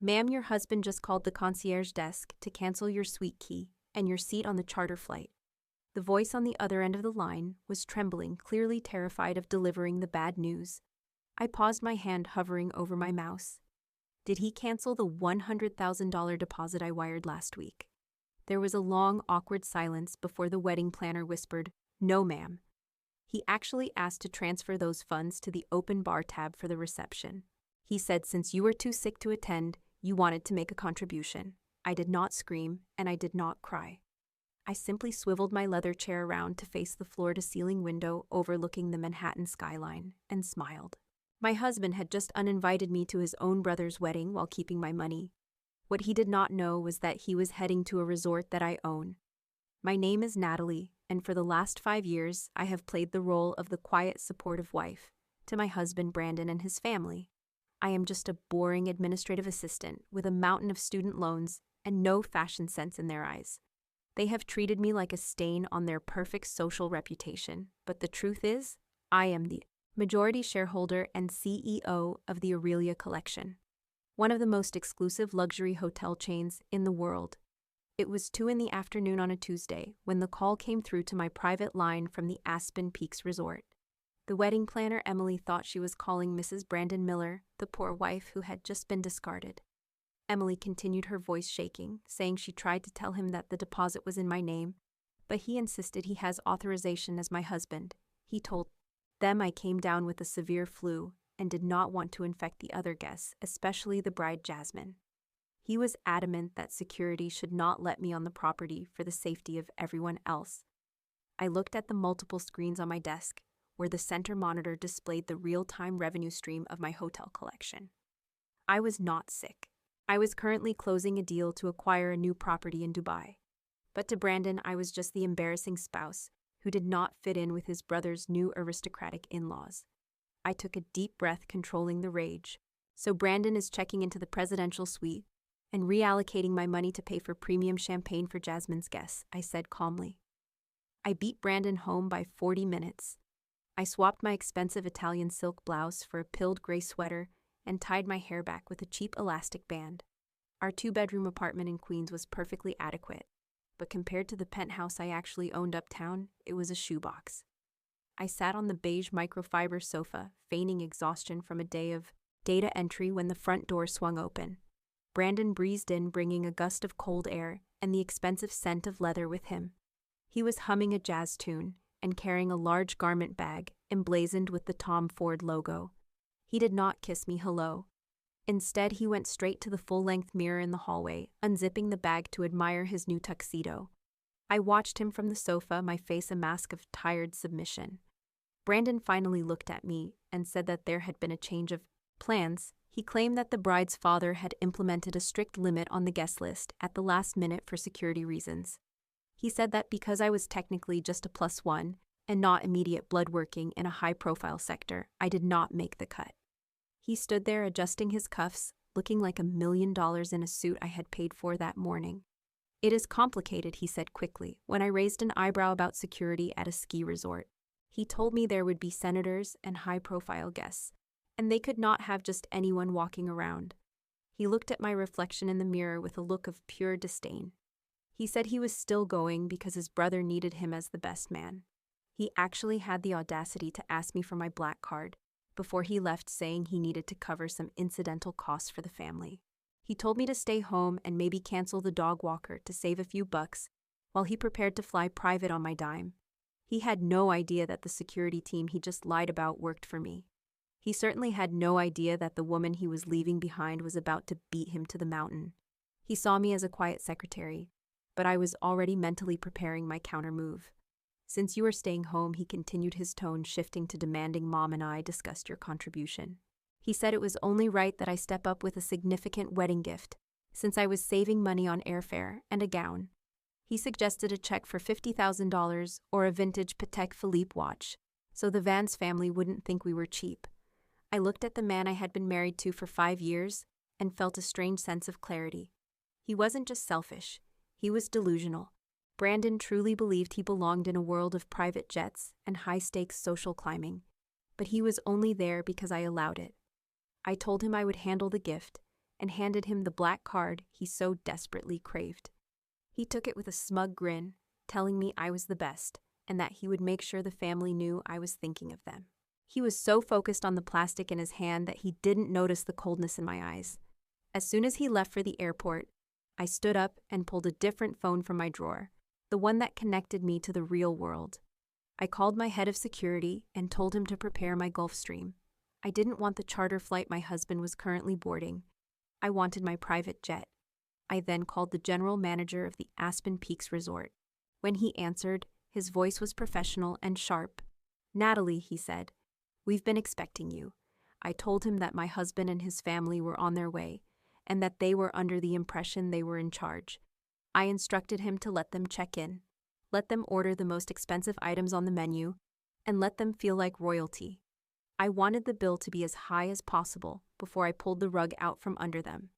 "Ma'am, your husband just called the concierge desk to cancel your suite key and your seat on the charter flight." The voice on the other end of the line was trembling, clearly terrified of delivering the bad news. I paused, my hand hovering over my mouse. Did he cancel the $100,000 deposit I wired last week? There was a long, awkward silence before the wedding planner whispered, "No, ma'am. He actually asked to transfer those funds to the open bar tab for the reception. He said since you were too sick to attend, you wanted to make a contribution." I did not scream, and I did not cry. I simply swiveled my leather chair around to face the floor-to-ceiling window overlooking the Manhattan skyline and smiled. My husband had just uninvited me to his own brother's wedding while keeping my money. What he did not know was that he was heading to a resort that I own. My name is Natalie, and for the last 5 years, I have played the role of the quiet, supportive wife to my husband Brandon and his family. I am just a boring administrative assistant with a mountain of student loans and no fashion sense in their eyes. They have treated me like a stain on their perfect social reputation, but the truth is, I am the majority shareholder and CEO of the Aurelia Collection, one of the most exclusive luxury hotel chains in the world. It was 2 in the afternoon on a Tuesday when the call came through to my private line from the Aspen Peaks Resort. The wedding planner Emily thought she was calling Mrs. Brandon Miller, the poor wife who had just been discarded. Emily continued, her voice shaking, saying she tried to tell him that the deposit was in my name, but he insisted he has authorization as my husband. He told them I came down with a severe flu and did not want to infect the other guests, especially the bride Jasmine. He was adamant that security should not let me on the property for the safety of everyone else. I looked at the multiple screens on my desk, where the center monitor displayed the real-time revenue stream of my hotel collection. I was not sick. I was currently closing a deal to acquire a new property in Dubai. But to Brandon, I was just the embarrassing spouse who did not fit in with his brother's new aristocratic in-laws. I took a deep breath, controlling the rage. "So Brandon is checking into the presidential suite and reallocating my money to pay for premium champagne for Jasmine's guests," I said calmly. I beat Brandon home by 40 minutes. I swapped my expensive Italian silk blouse for a pilled gray sweater and tied my hair back with a cheap elastic band. Our 2-bedroom apartment in Queens was perfectly adequate, but compared to the penthouse I actually owned uptown, it was a shoebox. I sat on the beige microfiber sofa, feigning exhaustion from a day of data entry when the front door swung open. Brandon breezed in, bringing a gust of cold air and the expensive scent of leather with him. He was humming a jazz tune and carrying a large garment bag emblazoned with the Tom Ford logo. He did not kiss me hello. Instead, he went straight to the full-length mirror in the hallway, unzipping the bag to admire his new tuxedo. I watched him from the sofa, my face a mask of tired submission. Brandon finally looked at me and said that there had been a change of plans. He claimed that the bride's father had implemented a strict limit on the guest list at the last minute for security reasons. He said that because I was technically just a +1 and not immediate blood working in a high-profile sector, I did not make the cut. He stood there adjusting his cuffs, looking like $1 million in a suit I had paid for that morning. "It is complicated," he said quickly, when I raised an eyebrow about security at a ski resort. He told me there would be senators and high-profile guests, and they could not have just anyone walking around. He looked at my reflection in the mirror with a look of pure disdain. He said he was still going because his brother needed him as the best man. He actually had the audacity to ask me for my black card before he left, saying he needed to cover some incidental costs for the family. He told me to stay home and maybe cancel the dog walker to save a few bucks while he prepared to fly private on my dime. He had no idea that the security team he just lied about worked for me. He certainly had no idea that the woman he was leaving behind was about to beat him to the mountain. He saw me as a quiet secretary, but I was already mentally preparing my counter-move. "Since you are staying home," he continued, his tone shifting to demanding, "Mom and I discussed your contribution." He said it was only right that I step up with a significant wedding gift, since I was saving money on airfare and a gown. He suggested a check for $50,000 or a vintage Patek Philippe watch, so the Vance family wouldn't think we were cheap. I looked at the man I had been married to for 5 years and felt a strange sense of clarity. He wasn't just selfish, he was delusional. Brandon truly believed he belonged in a world of private jets and high-stakes social climbing, but he was only there because I allowed it. I told him I would handle the gift, and handed him the black card he so desperately craved. He took it with a smug grin, telling me I was the best, and that he would make sure the family knew I was thinking of them. He was so focused on the plastic in his hand that he didn't notice the coldness in my eyes. As soon as he left for the airport, I stood up and pulled a different phone from my drawer, the one that connected me to the real world. I called my head of security and told him to prepare my Gulfstream. I didn't want the charter flight my husband was currently boarding. I wanted my private jet. I then called the general manager of the Aspen Peaks Resort. When he answered, his voice was professional and sharp. "Natalie," he said, "we've been expecting you." I told him that my husband and his family were on their way, and that they were under the impression they were in charge. I instructed him to let them check in, let them order the most expensive items on the menu, and let them feel like royalty. I wanted the bill to be as high as possible before I pulled the rug out from under them.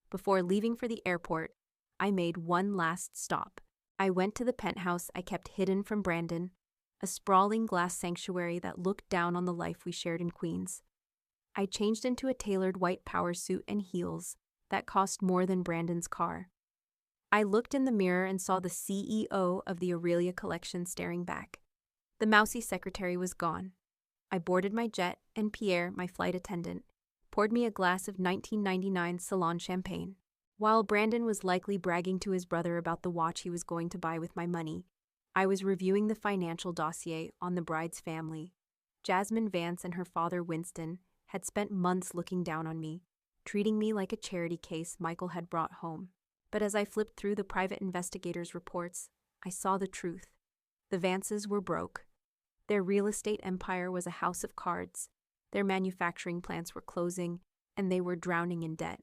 Before leaving for the airport, I made one last stop. I went to the penthouse I kept hidden from Brandon, a sprawling glass sanctuary that looked down on the life we shared in Queens. I changed into a tailored white power suit and heels that cost more than Brandon's car. I looked in the mirror and saw the CEO of the Aurelia collection staring back. The mousy secretary was gone. I boarded my jet, and Pierre, my flight attendant, poured me a glass of 1999 Salon champagne. While Brandon was likely bragging to his brother about the watch he was going to buy with my money, I was reviewing the financial dossier on the bride's family. Jasmine Vance and her father Winston had spent months looking down on me, treating me like a charity case Michael had brought home. But as I flipped through the private investigators' reports, I saw the truth. The Vances were broke. Their real estate empire was a house of cards. Their manufacturing plants were closing, and they were drowning in debt.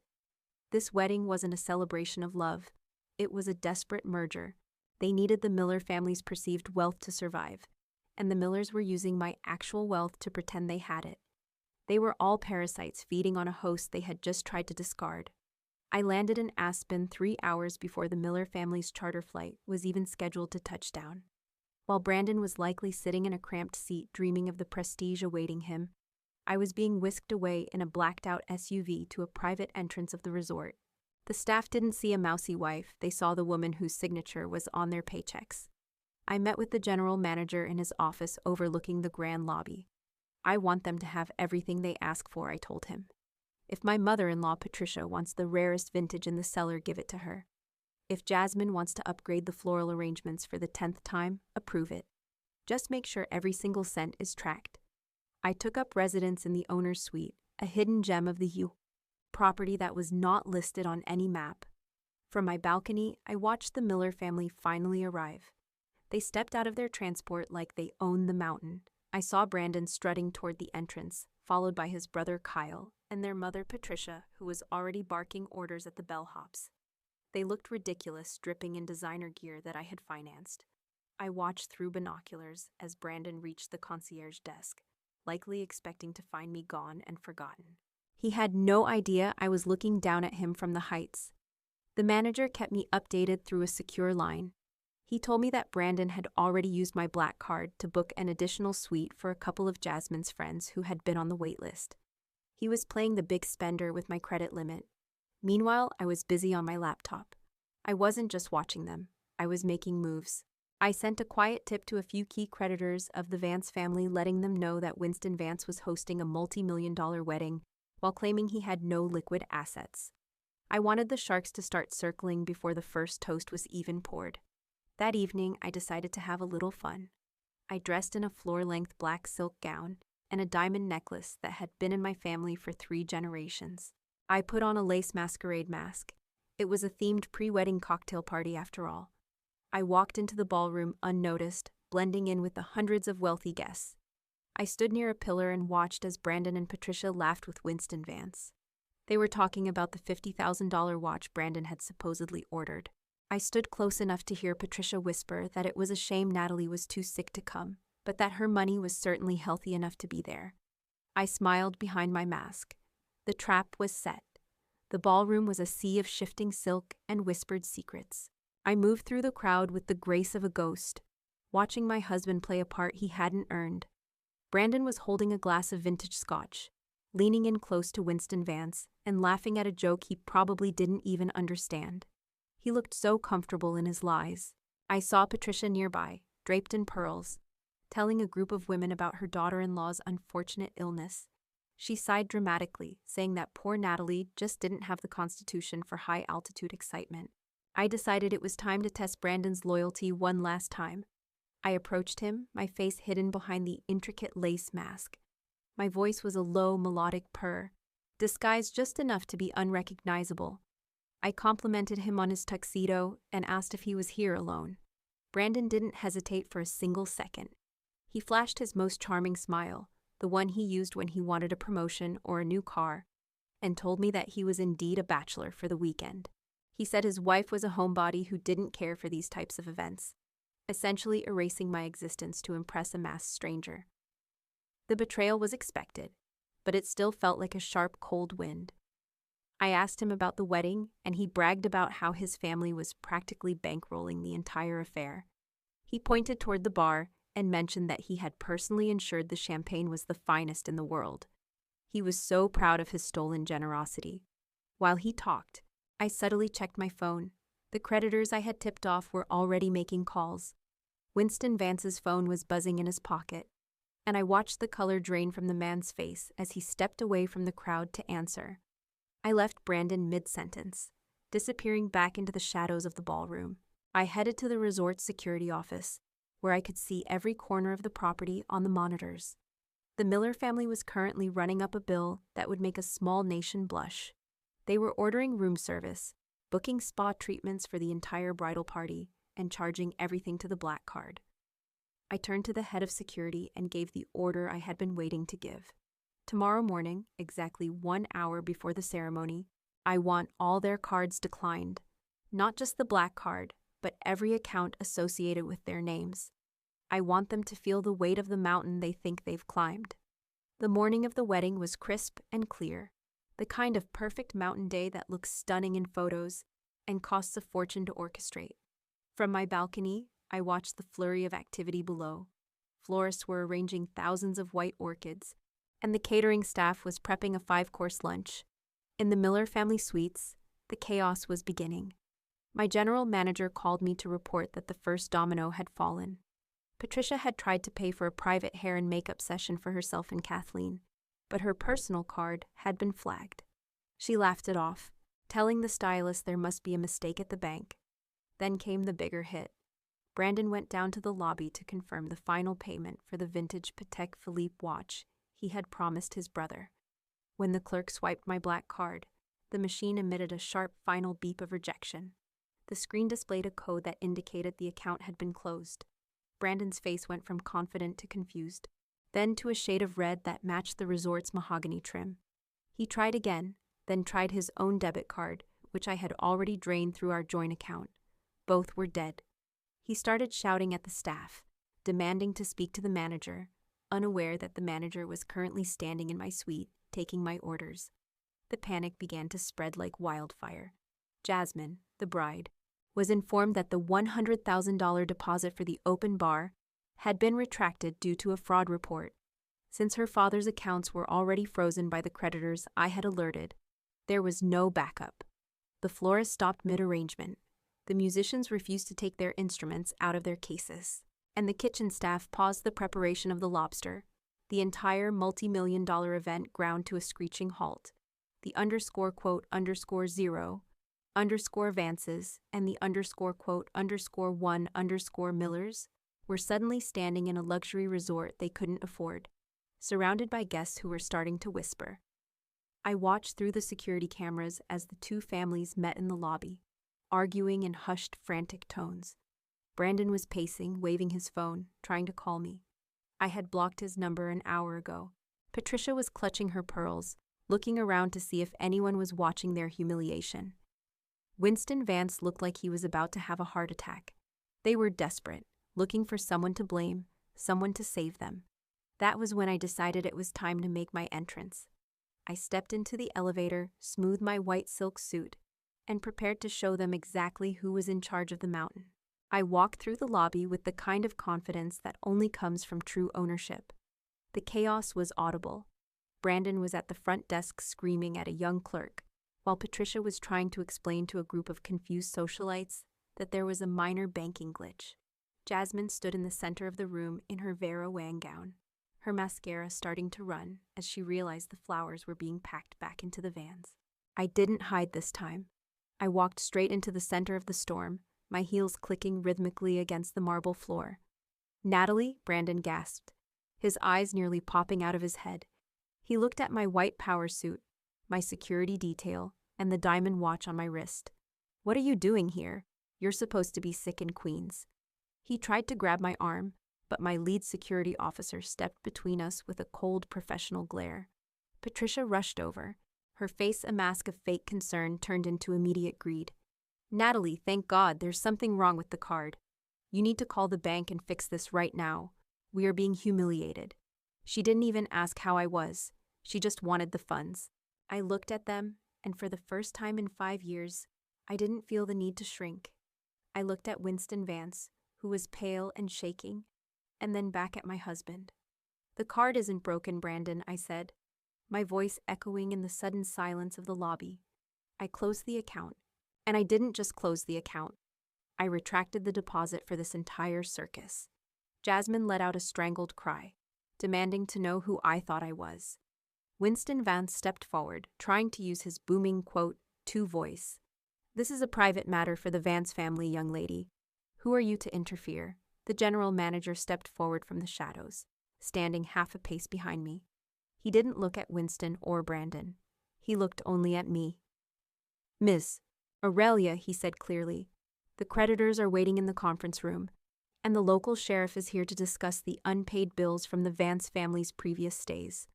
This wedding wasn't a celebration of love. It was a desperate merger. They needed the Miller family's perceived wealth to survive, and the Millers were using my actual wealth to pretend they had it. They were all parasites feeding on a host they had just tried to discard. I landed in Aspen 3 hours before the Miller family's charter flight was even scheduled to touch down. While Brandon was likely sitting in a cramped seat dreaming of the prestige awaiting him, I was being whisked away in a blacked-out SUV to a private entrance of the resort. The staff didn't see a mousy wife, they saw the woman whose signature was on their paychecks. I met with the general manager in his office overlooking the grand lobby. "I want them to have everything they ask for," I told him. "If my mother-in-law Patricia wants the rarest vintage in the cellar, give it to her. If Jasmine wants to upgrade the floral arrangements for the 10th time, approve it. Just make sure every single cent is tracked." I took up residence in the owner's suite, a hidden gem of the U property that was not listed on any map. From my balcony, I watched the Miller family finally arrive. They stepped out of their transport like they owned the mountain. I saw Brandon strutting toward the entrance, followed by his brother Kyle and their mother Patricia, who was already barking orders at the bellhops. They looked ridiculous, dripping in designer gear that I had financed. I watched through binoculars as Brandon reached the concierge desk, likely expecting to find me gone and forgotten. He had no idea I was looking down at him from the heights. The manager kept me updated through a secure line. He told me that Brandon had already used my black card to book an additional suite for a couple of Jasmine's friends who had been on the wait list. He was playing the big spender with my credit limit. Meanwhile, I was busy on my laptop. I wasn't just watching them. I was making moves. I sent a quiet tip to a few key creditors of the Vance family, letting them know that Winston Vance was hosting a multi-million-dollar wedding while claiming he had no liquid assets. I wanted the sharks to start circling before the first toast was even poured. That evening, I decided to have a little fun. I dressed in a floor-length black silk gown and a diamond necklace that had been in my family for 3 generations. I put on a lace masquerade mask. It was a themed pre-wedding cocktail party after all. I walked into the ballroom unnoticed, blending in with the hundreds of wealthy guests. I stood near a pillar and watched as Brandon and Patricia laughed with Winston Vance. They were talking about the $50,000 watch Brandon had supposedly ordered. I stood close enough to hear Patricia whisper that it was a shame Natalie was too sick to come, but that her money was certainly healthy enough to be there. I smiled behind my mask. The trap was set. The ballroom was a sea of shifting silk and whispered secrets. I moved through the crowd with the grace of a ghost, watching my husband play a part he hadn't earned. Brandon was holding a glass of vintage scotch. leaning in close to Winston Vance and laughing at a joke he probably didn't even understand. He looked so comfortable in his lies. I saw Patricia nearby, draped in pearls, telling a group of women about her daughter-in-law's unfortunate illness. She sighed dramatically, saying that poor Natalie just didn't have the constitution for high-altitude excitement. I decided it was time to test Brandon's loyalty one last time. I approached him, my face hidden behind the intricate lace mask. My voice was a low, melodic purr, disguised just enough to be unrecognizable. I complimented him on his tuxedo and asked if he was here alone. Brandon didn't hesitate for a single second. He flashed his most charming smile, the one he used when he wanted a promotion or a new car, and told me that he was indeed a bachelor for the weekend. He said his wife was a homebody who didn't care for these types of events, essentially erasing my existence to impress a masked stranger. The betrayal was expected, but it still felt like a sharp, cold wind. I asked him about the wedding, and he bragged about how his family was practically bankrolling the entire affair. He pointed toward the bar and mentioned that he had personally ensured the champagne was the finest in the world. He was so proud of his stolen generosity. While he talked, I subtly checked my phone. The creditors I had tipped off were already making calls. Winston Vance's phone was buzzing in his pocket, and I watched the color drain from the man's face as he stepped away from the crowd to answer. I left Brandon mid-sentence, disappearing back into the shadows of the ballroom. I headed to the resort's security office, where I could see every corner of the property on the monitors. The Miller family was currently running up a bill that would make a small nation blush. They were ordering room service, booking spa treatments for the entire bridal party, and charging everything to the black card. I turned to the head of security and gave the order I had been waiting to give. Tomorrow morning, exactly 1 hour before the ceremony, I want all their cards declined. Not just the black card, but every account associated with their names. I want them to feel the weight of the mountain they think they've climbed. The morning of the wedding was crisp and clear, the kind of perfect mountain day that looks stunning in photos and costs a fortune to orchestrate. From my balcony, I watched the flurry of activity below. Florists were arranging thousands of white orchids, and the catering staff was prepping a 5-course lunch. In the Miller family suites, the chaos was beginning. My general manager called me to report that the first domino had fallen. Patricia had tried to pay for a private hair and makeup session for herself and Kathleen, but her personal card had been flagged. She laughed it off, telling the stylist there must be a mistake at the bank. Then came the bigger hit. Brandon went down to the lobby to confirm the final payment for the vintage Patek Philippe watch he had promised his brother. When the clerk swiped my black card, the machine emitted a sharp final beep of rejection. The screen displayed a code that indicated the account had been closed. Brandon's face went from confident to confused, then to a shade of red that matched the resort's mahogany trim. He tried again, then tried his own debit card, which I had already drained through our joint account. Both were dead. He started shouting at the staff, demanding to speak to the manager, unaware that the manager was currently standing in my suite, taking my orders. The panic began to spread like wildfire. Jasmine, the bride, was informed that the $100,000 deposit for the open bar had been retracted due to a fraud report. Since her father's accounts were already frozen by the creditors I had alerted, there was no backup. The florist stopped mid-arrangement. The musicians refused to take their instruments out of their cases, and the kitchen staff paused the preparation of the lobster. The entire multi-million-dollar event ground to a screeching halt. The _quote_0 Vances and the _quote_1 Millers were suddenly standing in a luxury resort they couldn't afford, surrounded by guests who were starting to whisper. I watched through the security cameras as the two families met in the lobby, arguing in hushed, frantic tones. Brandon was pacing, waving his phone, trying to call me. I had blocked his number an hour ago. Patricia was clutching her pearls, looking around to see if anyone was watching their humiliation. Winston Vance looked like he was about to have a heart attack. They were desperate, looking for someone to blame, someone to save them. That was when I decided it was time to make my entrance. I stepped into the elevator, smoothed my white silk suit, and prepared to show them exactly who was in charge of the mountain. I walked through the lobby with the kind of confidence that only comes from true ownership. The chaos was audible. Brandon was at the front desk screaming at a young clerk, while Patricia was trying to explain to a group of confused socialites that there was a minor banking glitch. Jasmine stood in the center of the room in her Vera Wang gown, her mascara starting to run as she realized the flowers were being packed back into the vans. I didn't hide this time. I walked straight into the center of the storm, my heels clicking rhythmically against the marble floor. "Natalie," Brandon gasped, his eyes nearly popping out of his head. He looked at my white power suit, my security detail, and the diamond watch on my wrist. "What are you doing here? You're supposed to be sick in Queens." He tried to grab my arm, but my lead security officer stepped between us with a cold professional glare. Patricia rushed over, her face a mask of fake concern turned into immediate greed. "Natalie, thank God, there's something wrong with the card. You need to call the bank and fix this right now. We are being humiliated." She didn't even ask how I was. She just wanted the funds. I looked at them, and for the first time in 5 years, I didn't feel the need to shrink. I looked at Winston Vance, who was pale and shaking, and then back at my husband. "The card isn't broken, Brandon," I said, my voice echoing in the sudden silence of the lobby. I closed the account, and I didn't just close the account. I retracted the deposit for this entire circus. Jasmine let out a strangled cry, demanding to know who I thought I was. Winston Vance stepped forward, trying to use his booming, quote, "to voice. This is a private matter for the Vance family, young lady. Who are you to interfere?" The general manager stepped forward from the shadows, standing half a pace behind me. He didn't look at Winston or Brandon. He looked only at me. "Miss Aurelia," he said clearly, "the creditors are waiting in the conference room, and the local sheriff is here to discuss the unpaid bills from the Vance family's previous stays.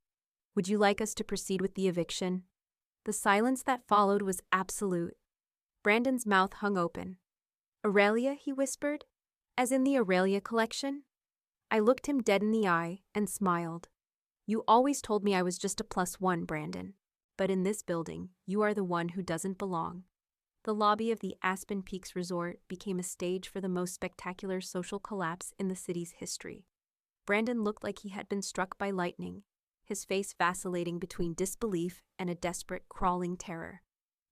Would you like us to proceed with the eviction?" The silence that followed was absolute. Brandon's mouth hung open. "Aurelia," he whispered, "as in the Aurelia collection?" I looked him dead in the eye and smiled. "You always told me I was just a +1, Brandon. But in this building, you are the one who doesn't belong." The lobby of the Aspen Peaks Resort became a stage for the most spectacular social collapse in the city's history. Brandon looked like he had been struck by lightning, his face vacillating between disbelief and a desperate, crawling terror.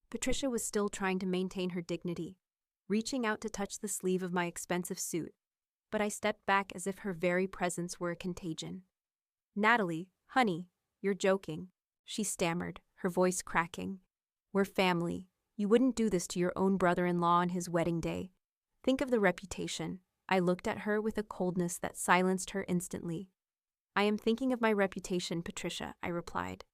Patricia was still trying to maintain her dignity, reaching out to touch the sleeve of my expensive suit, but I stepped back as if her very presence were a contagion. "Natalie, honey, you're joking," she stammered, her voice cracking. "We're family. You wouldn't do this to your own brother-in-law on his wedding day. Think of the reputation." I looked at her with a coldness that silenced her instantly. "I am thinking of my reputation, Patricia," I replied,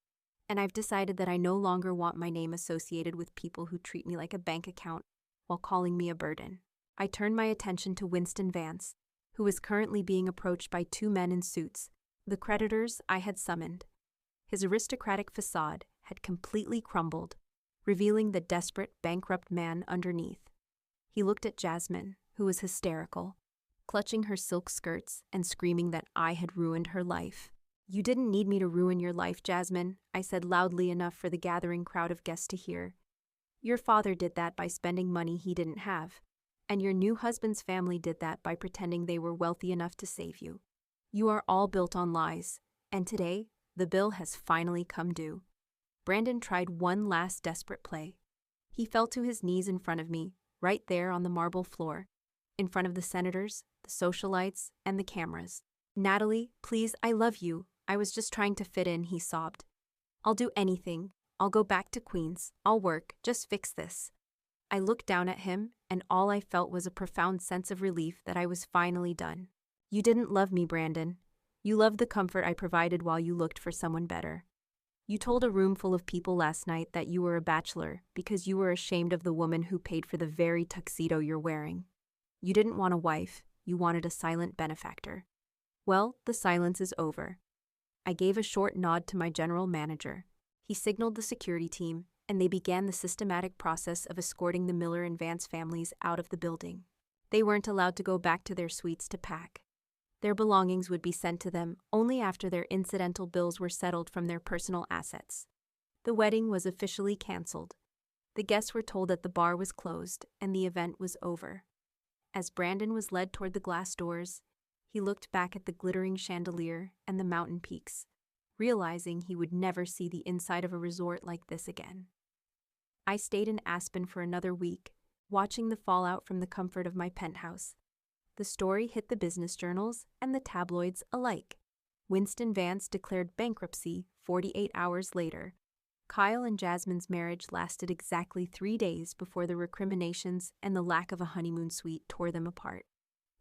"and I've decided that I no longer want my name associated with people who treat me like a bank account while calling me a burden." I turned my attention to Winston Vance, who was currently being approached by 2 men in suits, the creditors I had summoned. His aristocratic facade had completely crumbled, revealing the desperate, bankrupt man underneath. He looked at Jasmine, who was hysterical, clutching her silk skirts and screaming that I had ruined her life. "You didn't need me to ruin your life, Jasmine," I said loudly enough for the gathering crowd of guests to hear. "Your father did that by spending money he didn't have, and your new husband's family did that by pretending they were wealthy enough to save you. You are all built on lies, and today, the bill has finally come due." Brandon tried one last desperate play. He fell to his knees in front of me, right there on the marble floor, in front of the senators, the socialites, and the cameras. "Natalie, please, I love you. I was just trying to fit in," he sobbed. "I'll do anything. I'll go back to Queens. I'll work. Just fix this." I looked down at him, and all I felt was a profound sense of relief that I was finally done. "You didn't love me, Brandon. You loved the comfort I provided while you looked for someone better. You told a room full of people last night that you were a bachelor because you were ashamed of the woman who paid for the very tuxedo you're wearing. You didn't want a wife, you wanted a silent benefactor. Well, the silence is over." I gave a short nod to my general manager. He signaled the security team, and they began the systematic process of escorting the Miller and Vance families out of the building. They weren't allowed to go back to their suites to pack. Their belongings would be sent to them only after their incidental bills were settled from their personal assets. The wedding was officially canceled. The guests were told that the bar was closed and the event was over. As Brandon was led toward the glass doors, he looked back at the glittering chandelier and the mountain peaks, realizing he would never see the inside of a resort like this again. I stayed in Aspen for another week, watching the fallout from the comfort of my penthouse. The story hit the business journals and the tabloids alike. Winston Vance declared bankruptcy 48 hours later. Kyle and Jasmine's marriage lasted exactly 3 days before the recriminations and the lack of a honeymoon suite tore them apart.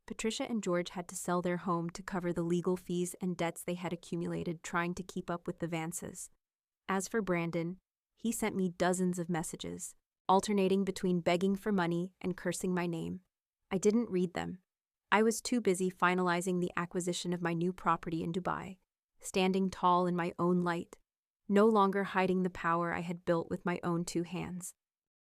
Patricia and George had to sell their home to cover the legal fees and debts they had accumulated trying to keep up with the Vances. As for Brandon, he sent me dozens of messages, alternating between begging for money and cursing my name. I didn't read them. I was too busy finalizing the acquisition of my new property in Dubai, standing tall in my own light, no longer hiding the power I had built with my own 2 hands.